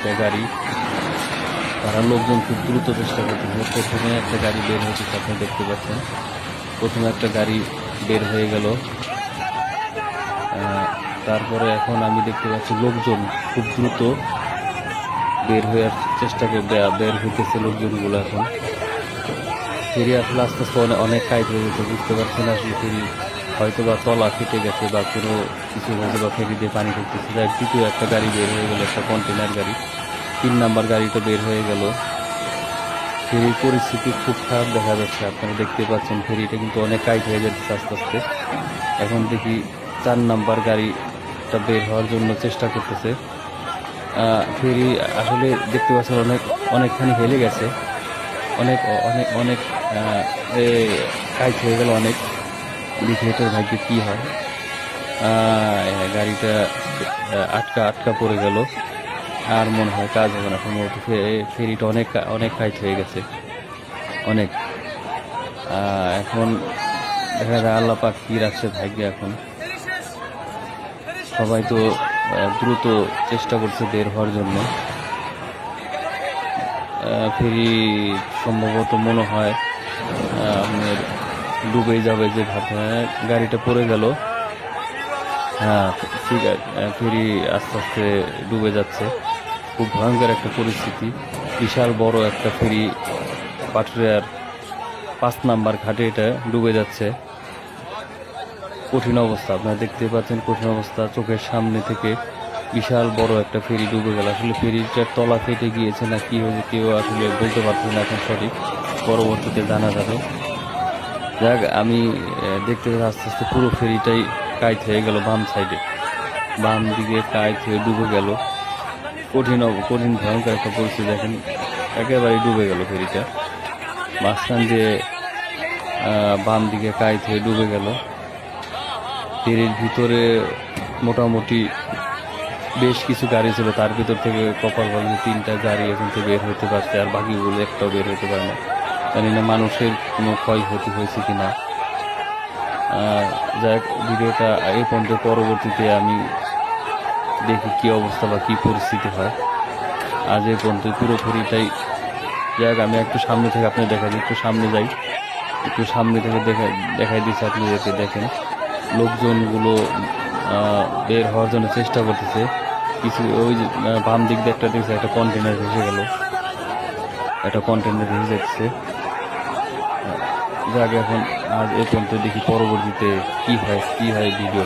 দুইটা গাড়ি, তারা লোকজন খুব দ্রুত চেষ্টা করতেছে। প্রথমে একটা গাড়ি বের হয়েছে, আপনি দেখতে পাচ্ছেন। প্রথমে একটা গাড়ি বের হয়ে গেল, তারপরে এখন আমি দেখতে পাচ্ছি লোকজন খুব দ্রুত বের হয়ে চেষ্টা করবে, বের হইতেছে লোকজনগুলো। এখন ফেরি আসলে আস্তে আস্তে অনেক টাইট হয়ে গেছে, বুঝতে পারছেন আসলে ফেরি হয়তো বা তলা ফেটে গেছে বা কোনো কিছু হয়তো বা ফেরি দিয়ে পানি ঢুকতেছে। যাই দ্বিতীয় একটা গাড়ি বের হয়ে গেল, একটা কন্টেনার গাড়ি, 3 নাম্বার গাড়িটা বের হয়ে গেল। ফেরির পরিস্থিতি খুব খারাপ দেখা যাচ্ছে, আপনারা দেখতে পাচ্ছেন ফেরিটা কিন্তু অনেক টাইট হয়ে যাচ্ছে আস্তে আস্তে। এখন দেখি 4 নাম্বার গাড়িটা বের হওয়ার জন্য চেষ্টা করতেছে। ফেরি আসলে দেখতে পাচ্ছেন অনেকখানি হেলে গেছে, অনেক অনেক অনেক টাইট হয়ে গেল অনেক। দেখি এটার ভাগ্যে কি হয়। গাড়িটা আটকা পড়ে গেল, আর মনে হয় কাজ হবে না সম্ভবত। ফেরিটা অনেক অনেক টাইট হয়ে গেছে অনেক। এখন দেখা যায় আল্লাহ পাক কি রাখছে ভাগ্যে। এখন সবাই তো দ্রুত চেষ্টা করছে বের হওয়ার জন্য। ফেরি সম্ভবত মনে হয় আপনার ডুবে যাবে যে ভাবে। গাড়িটা পড়ে গেল, হ্যাঁ ঠিক আছে, ফেরি আস্তে আস্তে ডুবে যাচ্ছে। খুব ভয়ঙ্কর একটা পরিস্থিতি, বিশাল বড় একটা ফেরি পাটুরিয়ার 5 নাম্বার ঘাটে এটা ডুবে যাচ্ছে। কঠিন অবস্থা, আপনারা দেখতে পাচ্ছেন কঠিন অবস্থা। চোখের সামনে থেকে বিশাল বড় একটা ফেরি ডুবে গেল। আসলে ফেরিটার তলা ফেটে গিয়েছে না কি হয়েছে কেউ আসলে বলতে পারছে না এখন সঠিক, পরবর্তীতে জানা যাবে। যাক, আমি দেখতে পাচ্ছি আস্তে আস্তে পুরো ফেরিটাই কাইট হয়ে গেল, বাম দিকে কাইট হয়ে ডুবে গেল। কঠিন ভয়ঙ্কর একটা পরিস্থিতি, দেখেন একেবারে ডুবে গেল ফেরিটা। মাঝখান দিয়ে বাম দিকে কাইট হয়ে ডুবে গেল। ফেরির ভিতরে মোটামুটি বেশ কিছু গাড়ি ছিল, তার ভিতর থেকে কপাল ভালো 3টা গাড়ি এখন থেকে বের হতে পারছে, আর বাকিগুলো একটাও বের হতে পারে না। জানি না মানুষের কোনো ক্ষয়ক্ষতি হয়েছে কিনা। যাক, ভিডিওটা এই পর্যন্ত, পরবর্তীতে আমি দেখি কি অবস্থা বা কি পরিস্থিতি হয়। আজ এই পর্যন্ত পুরো ফেরিটাই। যাক, আমি একটু সামনে থেকে আপনি দেখাই দিই, একটু সামনে যাই, একটু সামনে থেকে দেখাই দিচ্ছি আপনাদেরকে। দেখেন লোকজনগুলো বের হওয়ার জন্য চেষ্টা করতেছে। কিছু ওই যে বাম দিক দিয়ে একটা দেখছে, একটা কন্টেনার ভেসে গেল, একটা কন্টেনার ভেসে যাচ্ছে। যাক, এখন আজ এই পর্যন্ত, দেখি পরবর্তীতে কি হয় ভিডিও।